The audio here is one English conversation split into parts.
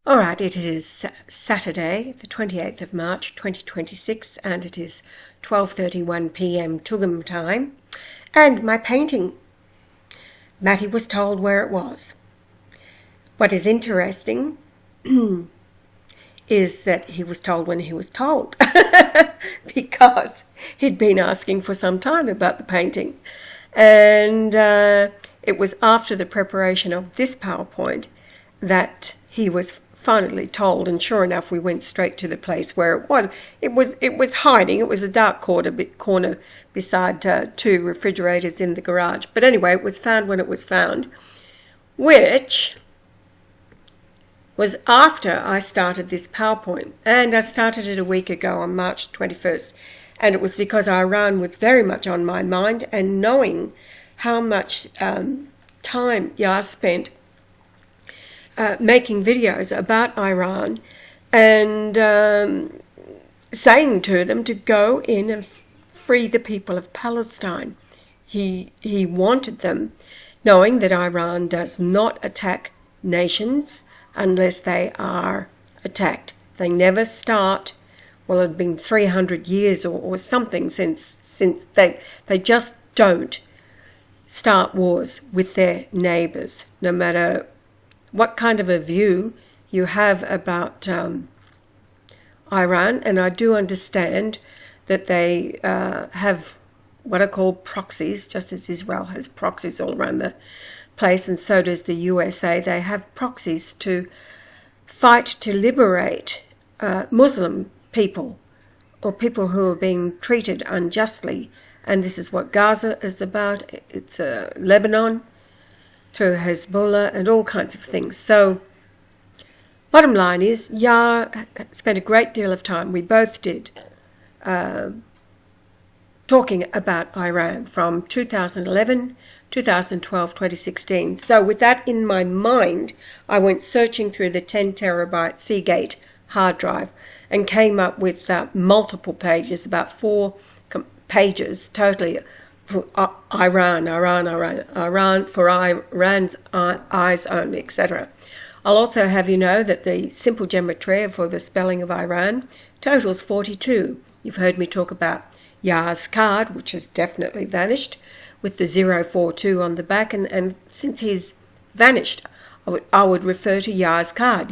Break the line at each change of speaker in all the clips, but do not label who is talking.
All right, it is Saturday, the 28th of March, 2026, and it is 12:31 p.m. Tugam time. And my painting, Matty was told where it was. What is interesting is that he was told when he was told, because he'd been asking for some time about the painting. And it was after the preparation of this PowerPoint that he was finally told, and sure enough we went straight to the place where it was. It was hiding. It was a dark corner beside two refrigerators in the garage. But anyway, it was found when it was found, which was after I started this PowerPoint. And I started it a week ago on March 21st. And it was because Iran was very much on my mind, and knowing how much time Yah spent making videos about Iran and saying to them to go in and free the people of Palestine. He wanted them, knowing that Iran does not attack nations unless they are attacked. They never start. Well, it had been 300 years or something since they just don't start wars with their neighbours, no matter what kind of a view you have about Iran. And I do understand that they have what are called proxies, just as Israel has proxies all around the place, and so does the USA. They have proxies to fight to liberate Muslim people, or people who are being treated unjustly. And this is what Gaza is about. It's Lebanon, through Hezbollah and all kinds of things. So bottom line is, Yah spent a great deal of time, we both did, talking about Iran from 2011, 2012, 2016. So with that in my mind, I went searching through the 10 terabyte Seagate hard drive and came up with multiple pages, about 4 pages totally, for Iran, for Iran's eyes only, etc. I'll also have you know that the simple gematria for the spelling of Iran totals 42. You've heard me talk about Yah's card, which has definitely vanished, with the 042 on the back, and since he's vanished, I would refer to Yah's card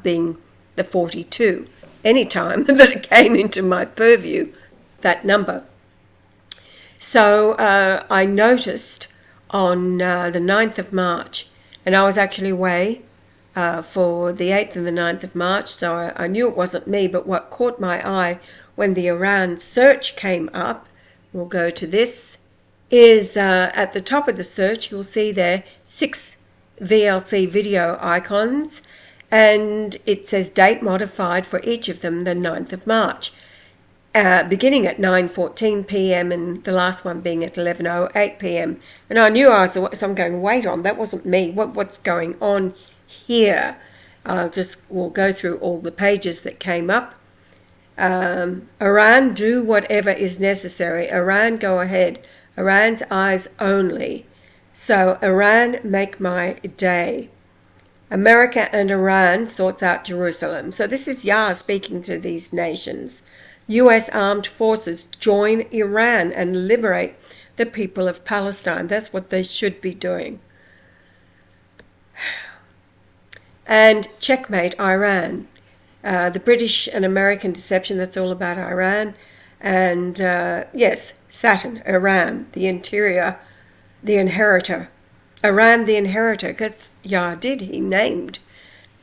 being the 42. Anytime that it came into my purview, that number. So I noticed on the 9th of March, and I was actually away for the 8th and the 9th of March, so I knew it wasn't me, but what caught my eye when the Iran search came up, we'll go to this, is at the top of the search you'll see there 6 VLC video icons, and it says date modified for each of them, the 9th of March. Beginning at 9:14 p.m. and the last one being at 11:08 p.m. And I knew so I'm going, wait on, that wasn't me. What's going on here? We'll go through all the pages that came up. Iran, do whatever is necessary. Iran, go ahead. Iran's eyes only. So Iran, make my day. America and Iran sorts out Jerusalem. So this is Yah speaking to these nations. U.S. armed forces join Iran and liberate the people of Palestine. That's what they should be doing. And checkmate Iran. The British and American deception, that's all about Iran. And yes, Saturn, Iran, the interior, the inheritor. Iran, the inheritor, because Yah did, he named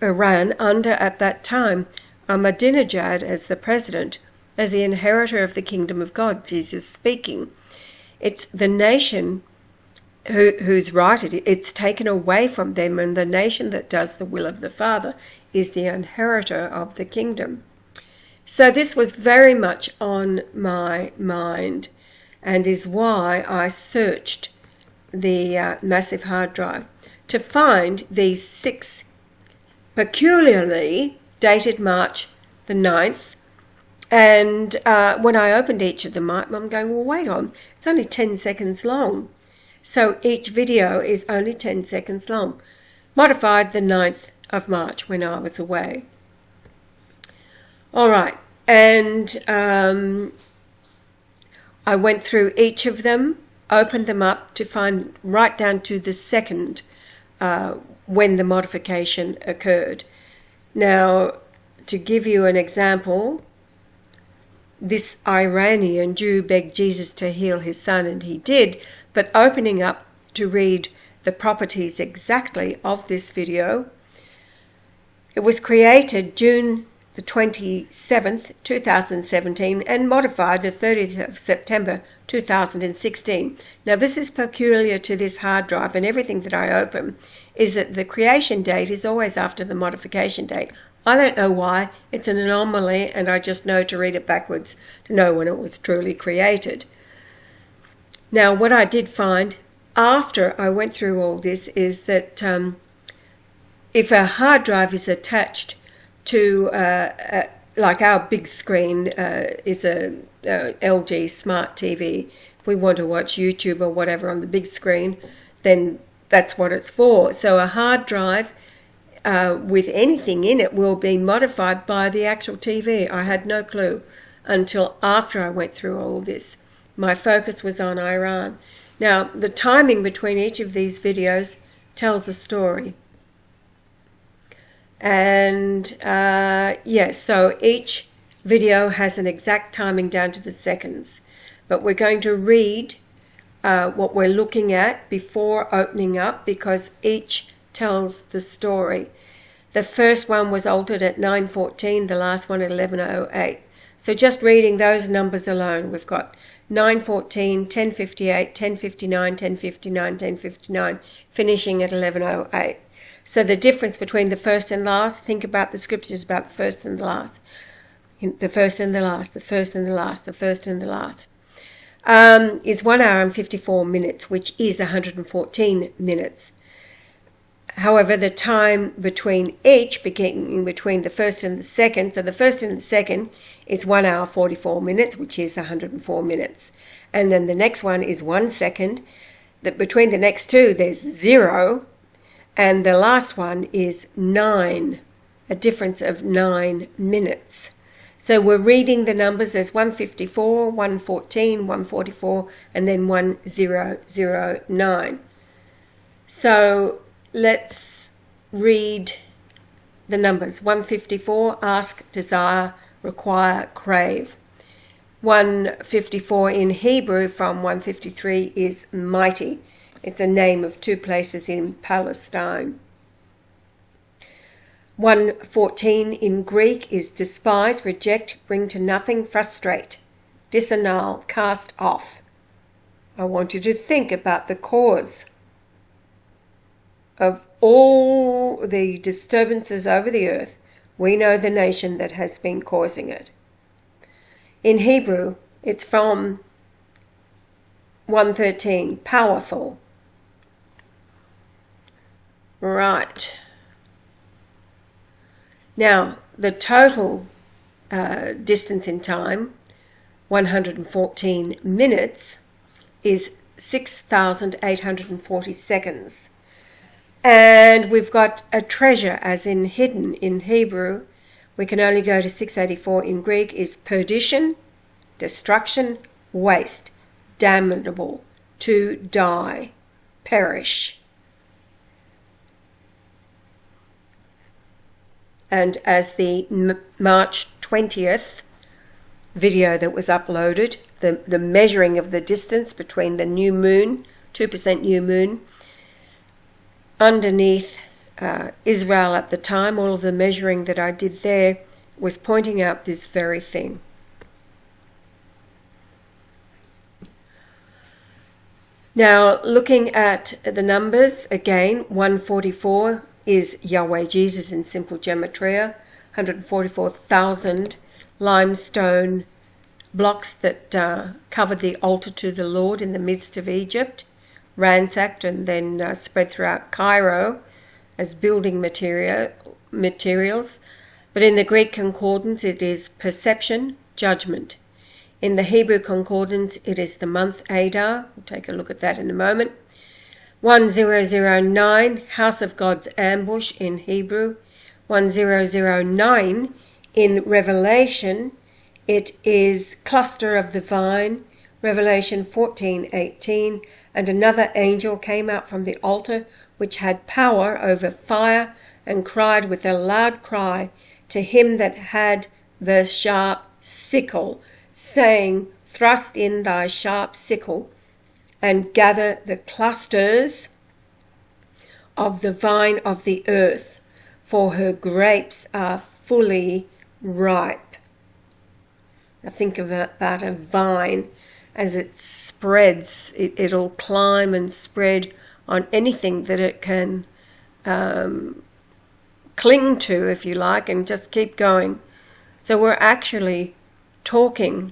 Iran under, at that time, Ahmadinejad as the president, as the inheritor of the kingdom of God, Jesus speaking. It's the nation who's right, it's taken away from them, and the nation that does the will of the Father is the inheritor of the kingdom. So this was very much on my mind, and is why I searched the massive hard drive to find these 6 peculiarly dated March the 9th. And when I opened each of them, I'm going, well, wait on, it's only 10 seconds long. So each video is only 10 seconds long. Modified the 9th of March when I was away. All right, and I went through each of them, opened them up to find right down to the second when the modification occurred. Now, to give you an example, this Iranian Jew begged Jesus to heal his son, and he did, but opening up to read the properties exactly of this video, it was created June the 27th, 2017, and modified the 30th of September 2016. Now, this is peculiar to this hard drive, and everything that I open is that the creation date is always after the modification date. I don't know why. It's an anomaly, and I just know to read it backwards to know when it was truly created. Now, what I did find after I went through all this is that if a hard drive is attached to, like our big screen is a LG Smart TV. If we want to watch YouTube or whatever on the big screen, then that's what it's for. So a hard drive with anything in it will be modified by the actual TV. I had no clue until after I went through all this. My focus was on Iran. Now, the timing between each of these videos tells a story. And yes, so each video has an exact timing down to the seconds. But we're going to read what we're looking at before opening up, because each tells the story. The first one was altered at 9:14, the last one at 11:08. So just reading those numbers alone, we've got 9:14, 10:58, 10:59, 10:59, 10:59, finishing at 11:08. So the difference between the first and last, think about the scriptures about the first and the last. The first and the last, the first and the last, the first and the last. Is 1 hour and 54 minutes, which is 114 minutes. However, the time between each, beginning between the first and the second, so the first and the second is 1 hour 44 minutes, which is 104 minutes. And then the next one is 1 second. That between the next two, there's 0. And the last one is 9, a difference of 9 minutes. So we're reading the numbers as 154, 114, 144, and then 1009. So let's read the numbers. 154, ask, desire, require, crave. 154 in Hebrew from 153 is mighty. It's a name of two places in Palestine. 114 in Greek is despise, reject, bring to nothing, frustrate, disannul, cast off. I want you to think about the cause of all the disturbances over the earth. We know the nation that has been causing it. In Hebrew, it's from 113, powerful. Right. Now, the total distance in time, 114 minutes, is 6,840 seconds. And we've got a treasure, as in hidden in Hebrew. We can only go to 684 in Greek, is perdition, destruction, waste, damnable, to die, perish. And as the March 20th video that was uploaded, the measuring of the distance between the new moon, 2% new moon, underneath Israel at the time, all of the measuring that I did there was pointing out this very thing. Now, looking at the numbers, again, 144 is Yahweh-Jesus in simple gematria, 144,000 limestone blocks that covered the altar to the Lord in the midst of Egypt, ransacked and then spread throughout Cairo as building materials. But in the Greek Concordance, it is perception, judgment. In the Hebrew Concordance, it is the month Adar. We'll take a look at that in a moment. 1009, House of God's Ambush in Hebrew. 1009 in Revelation, it is cluster of the vine, Revelation 14:18, and another angel came out from the altar which had power over fire and cried with a loud cry to him that had the sharp sickle, saying, thrust in thy sharp sickle and gather the clusters of the vine of the earth, for her grapes are fully ripe. Now think about a vine as it spreads. It'll climb and spread on anything that it can cling to, if you like, and just keep going. So we're actually talking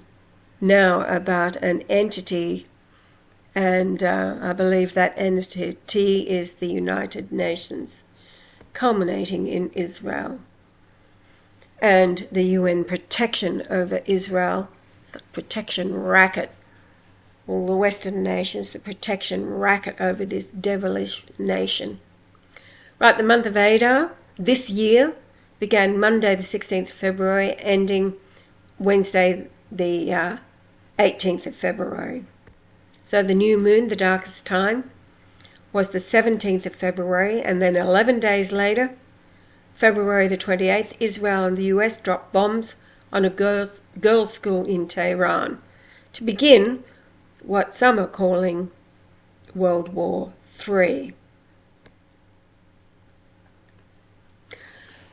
now about an entity, and I believe that entity is the United Nations, culminating in Israel. And the UN protection over Israel, the protection racket, all the Western nations, the protection racket over this devilish nation. Right, the month of Adar this year began Monday the 16th of February, ending Wednesday the 18th of February. So the new moon, the darkest time, was the 17th of February, and then 11 days later, February the 28th, Israel and the US dropped bombs on a girls' school in Tehran to begin what some are calling World War III.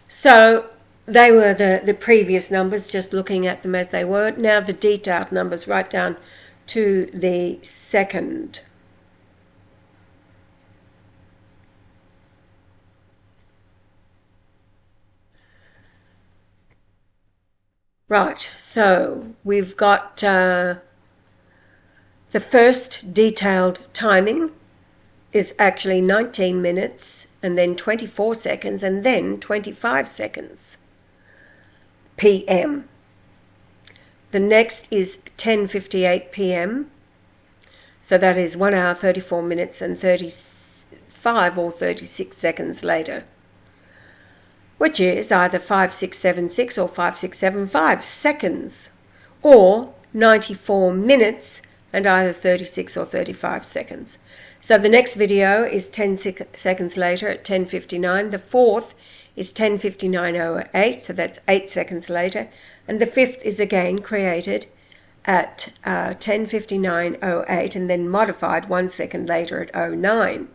So they were the previous numbers, just looking at them as they were. Now the detailed numbers right down to the second. Right, so we've got the first detailed timing is actually 19 minutes and then 24 seconds and then 25 seconds p.m. The next is 10:58 p.m. So that is 1 hour 34 minutes and 35 or 36 seconds later, which is either 5676 or 5675 seconds, or 94 minutes and either 36 or 35 seconds. So the next video is 10 seconds later at 10:59. The fourth is 10:59:08, so that's 8 seconds later. And the fifth is again created at 10:59:08 and then modified 1 second later at 09.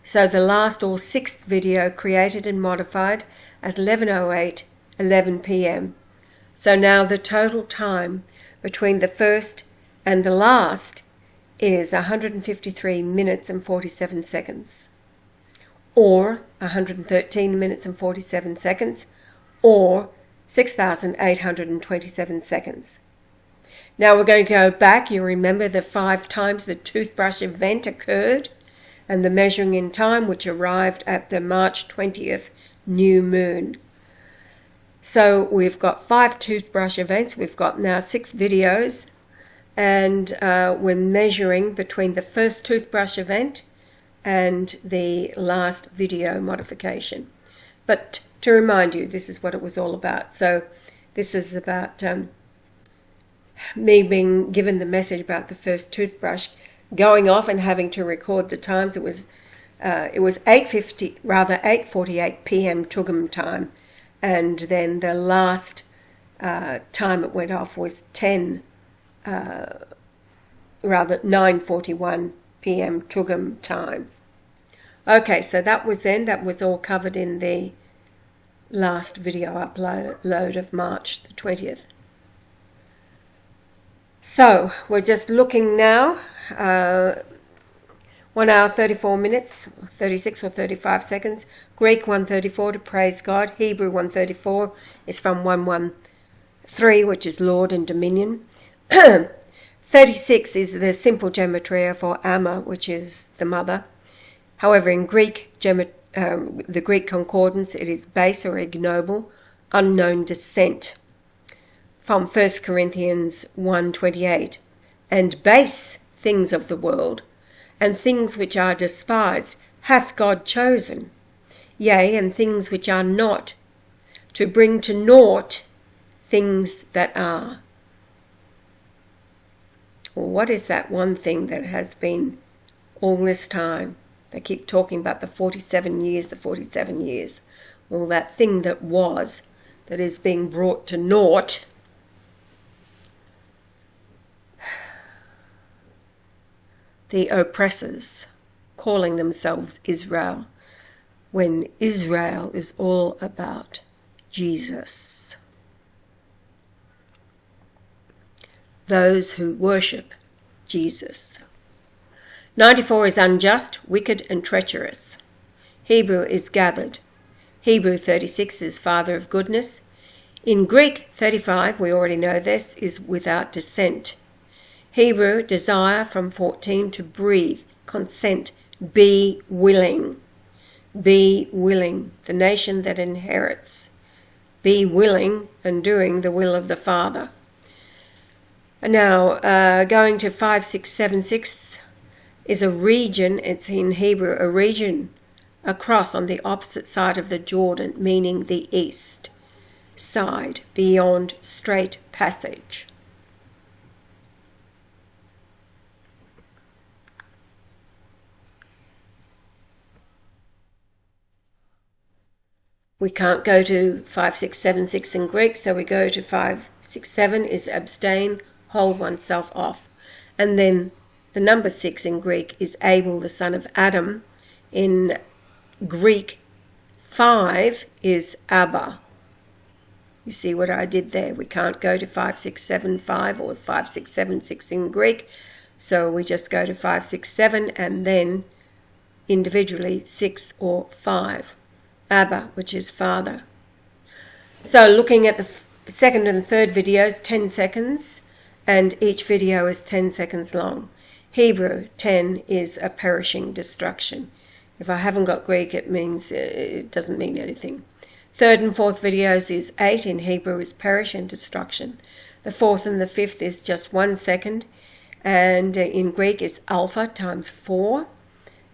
So the last or sixth video created and modified at 11:08, 11 p.m. So now the total time between the first and the last is 153 minutes and 47 seconds, or 113 minutes and 47 seconds, or 6,827 seconds. Now we're going to go back. You remember the 5 times the toothbrush event occurred and the measuring in time, which arrived at the March 20th new moon. So we've got 5 toothbrush events. We've got now 6 videos, and we're measuring between the first toothbrush event and the last video modification. But to remind you, this is what it was all about. So this is about me being given the message about the first toothbrush, going off and having to record the times. It was 8:48 p.m. Tugum time, and then the last time it went off was 9:41 p.m. Tugum time. Okay, so that was all covered in the last video upload of March the 20th. So we're just looking now, 1 hour 34 minutes, 36 or 35 seconds. Greek 134 to praise God. Hebrew 134 is from 113, which is Lord and Dominion. 36 is the simple gematria for Amma, which is the mother. However, in Greek, the Greek Concordance, it is base or ignoble, unknown descent, from 1 Corinthians 1:28, and base things of the world, and things which are despised hath God chosen, yea, and things which are not, to bring to naught things that are. Well, what is that one thing that has been all this time? They keep talking about the 47 years, the 47 years. Well, that thing that was, that is being brought to naught, the oppressors calling themselves Israel, when Israel is all about Jesus. Those who worship Jesus. 94 is unjust, wicked and treacherous. Hebrew is gathered. Hebrew 36 is father of goodness. In Greek 35, we already know this, is without descent. Hebrew, desire from 14, to breathe, consent, be willing. Be willing, the nation that inherits. Be willing and doing the will of the Father. Now, going to 5676 is a region, it's in Hebrew, a region across on the opposite side of the Jordan, meaning the east side, beyond straight passage. We can't go to 5676 in Greek, so we go to 567 is abstain, hold oneself off. And then the number 6 in Greek is Abel, the son of Adam. In Greek, 5 is Abba. You see what I did there? We can't go to 5675 or 5676 in Greek, so we just go to 567 and then individually 6 or 5. Abba, which is father. So looking at the second and third videos, 10 seconds, and each video is 10 seconds long. Hebrew 10 is a perishing destruction. If I haven't got Greek, it means it doesn't mean anything. Third and fourth videos is 8 in Hebrew is perish and destruction. The fourth and the fifth is just 1 second, and in Greek is alpha times 4.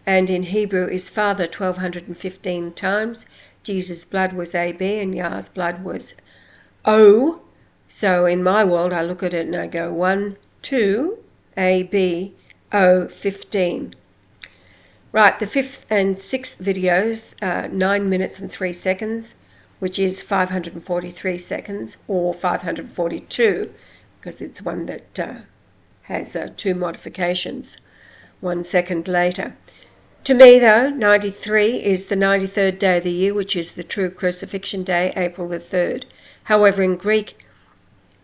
And in Hebrew is Father 1215 times. Jesus' blood was AB and Yah's blood was O. So in my world, I look at it and I go 1, 2, AB, O, 15. Right, the fifth and sixth videos, 9 minutes and 3 seconds, which is 543 seconds, or 542, because it's one that has 2 modifications, 1 second later. To me, though, 93 is the 93rd day of the year, which is the true crucifixion day, April the 3rd. However, in Greek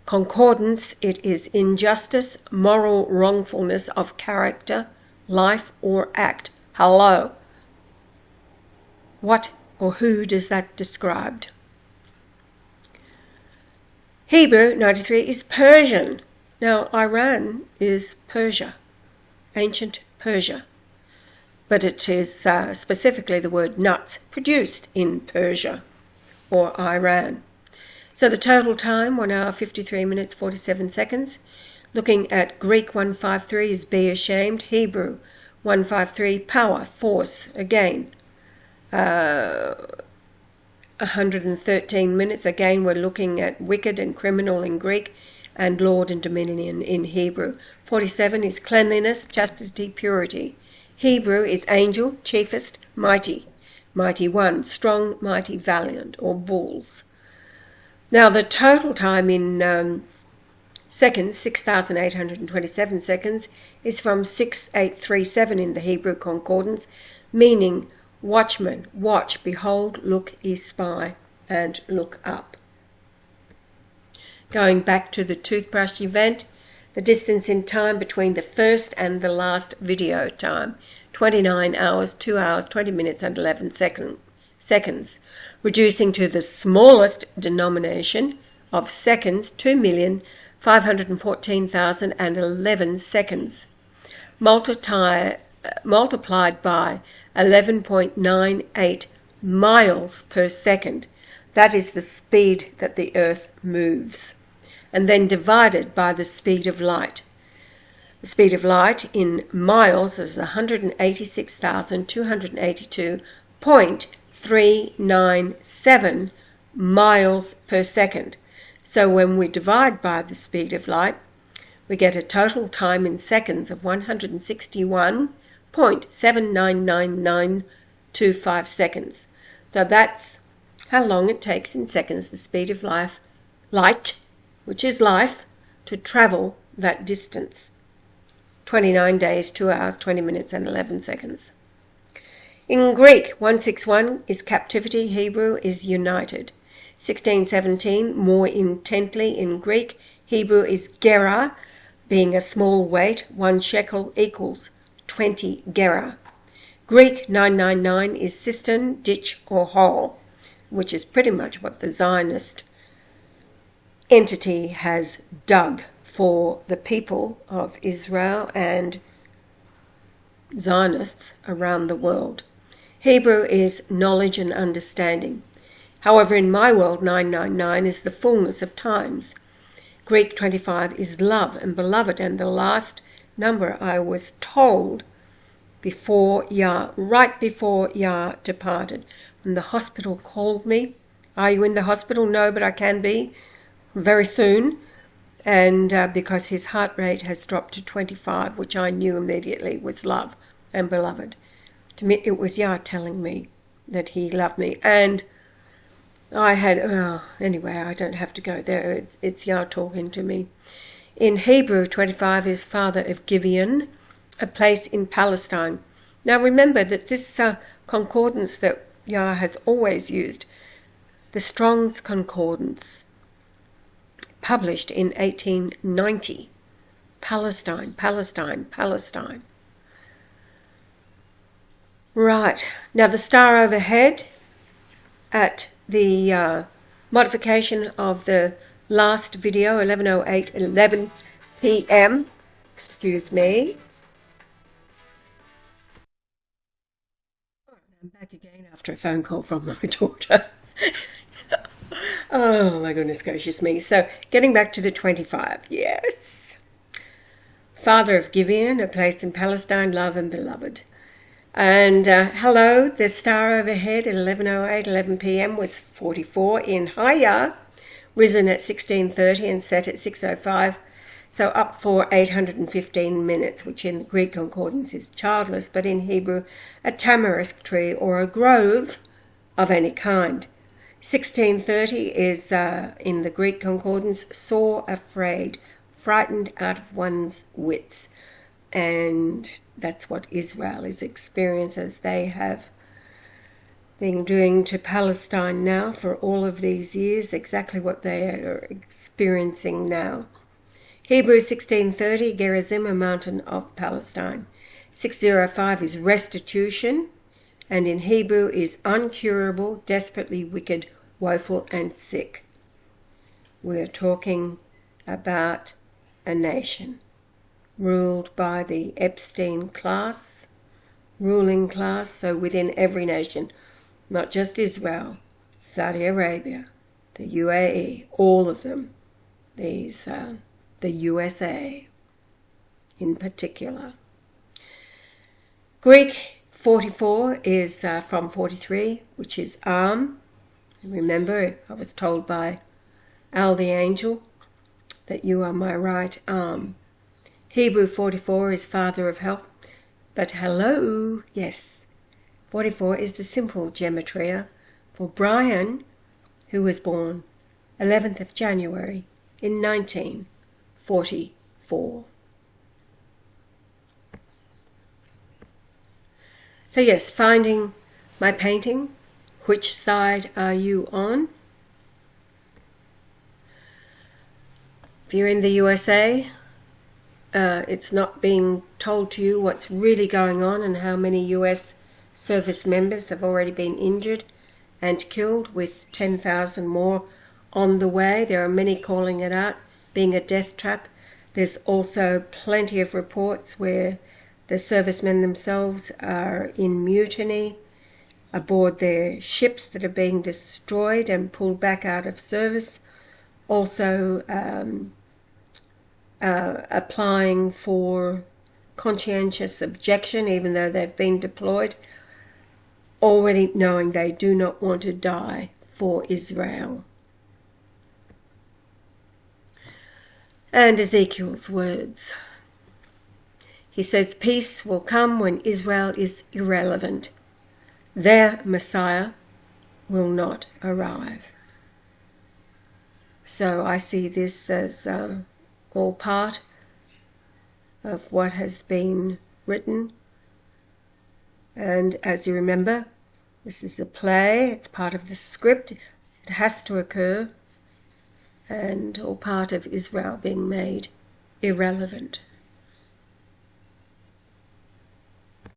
Concordance, it is injustice, moral wrongfulness of character, life, or act. Hello. What or who does that describe? Hebrew 93 is Persian. Now, Iran is Persia, ancient Persia. But it is specifically the word nuts, produced in Persia or Iran. So the total time, 1 hour, 53 minutes, 47 seconds. Looking at Greek 153 is be ashamed. Hebrew 153, power, force, again. 113 minutes. Again, we're looking at wicked and criminal in Greek and Lord and dominion in Hebrew. 47 is cleanliness, chastity, purity. Hebrew is angel, chiefest, mighty. Mighty one, strong, mighty, valiant, or bulls. Now the total time in seconds, 6,827 seconds, is from 6837 in the Hebrew Concordance, meaning watchman, watch, behold, look, espy, and look up. Going back to the toothbrush event, the distance in time between the first and the last video time, 29 hours, 2 hours, 20 minutes and 11 seconds, reducing to the smallest denomination of seconds, 2,514,011 seconds, multiplied by 11.98 miles per second. That is the speed that the Earth moves, and then divided by the speed of light. The speed of light in miles is 186,282.397 miles per second. So when we divide by the speed of light, we get a total time in seconds of 161.799925 seconds. So that's how long it takes in seconds, the speed of light, which is life, to travel that distance. 29 days, 2 hours, 20 minutes and 11 seconds. In Greek, 161 is captivity, Hebrew is united. 1617, more intently in Greek, Hebrew is gera, being a small weight, 1 shekel equals 20 gera. Greek 999 is cistern, ditch or hole, which is pretty much what the Zionist entity has dug for the people of Israel and Zionists around the world. Hebrew is knowledge and understanding. However, in my world, 999 is the fullness of times. Greek 25 is love and beloved, and the last number I was told right before Yah departed. When the hospital called me, "Are you in the hospital?" "No, but I can be very soon." And because his heart rate has dropped to 25, which I knew immediately was love and beloved. To me, it was Yah telling me that he loved me. And I had, anyway, I don't have to go there. It's Yah talking to me. In Hebrew, 25 is father of Gibeon, a place in Palestine. Now remember that this concordance that Yah has always used, the Strong's Concordance, published in 1890. Palestine, Palestine, Palestine. Right, now the star overhead at the modification of the last video, 11:08:11 p.m. Excuse me. I'm back again after a phone call from my daughter. Oh my goodness gracious me. So getting back to the 25, yes. Father of Gibeon, a place in Palestine, love and beloved. And hello, the star overhead at 11:08:11 p.m. was 44 in Haya, risen at 16:30 and set at 6:05. So up for 815 minutes, which in the Greek concordance is childless, but in Hebrew, a tamarisk tree or a grove of any kind. 16:30 is, in the Greek concordance, sore afraid, frightened out of one's wits. And that's what Israel is experiencing, as they have been doing to Palestine now for all of these years, exactly what they are experiencing now. Hebrew 16:30, Gerizim, a mountain of Palestine. 6:05 is restitution, and in Hebrew is uncurable, desperately wicked, woeful and sick. We're talking about a nation ruled by the Epstein class, ruling class, so within every nation, not just Israel, Saudi Arabia, the UAE, all of them, these, the USA in particular. Greek 44 is from 43, which is arm. Remember, I was told by Al the angel that you are my right arm. Hebrew 44 is father of help, but hello, yes, 44 is the simple gematria for Brian, who was born 11th of January in 1944. So yes, finding my painting. Which side are you on? If you're in the USA, it's not being told to you what's really going on and how many US service members have already been injured and killed, with 10,000 more on the way. There are many calling it out being a death trap. There's also plenty of reports where the servicemen themselves are in mutiny aboard their ships that are being destroyed and pulled back out of service. Also, applying for conscientious objection, even though they've been deployed, already knowing they do not want to die for Israel. And Ezekiel's words. He says, peace will come when Israel is irrelevant. Their Messiah will not arrive. So I see this as all part of what has been written. And as you remember, this is a play, it's part of the script, it has to occur, and all part of Israel being made irrelevant.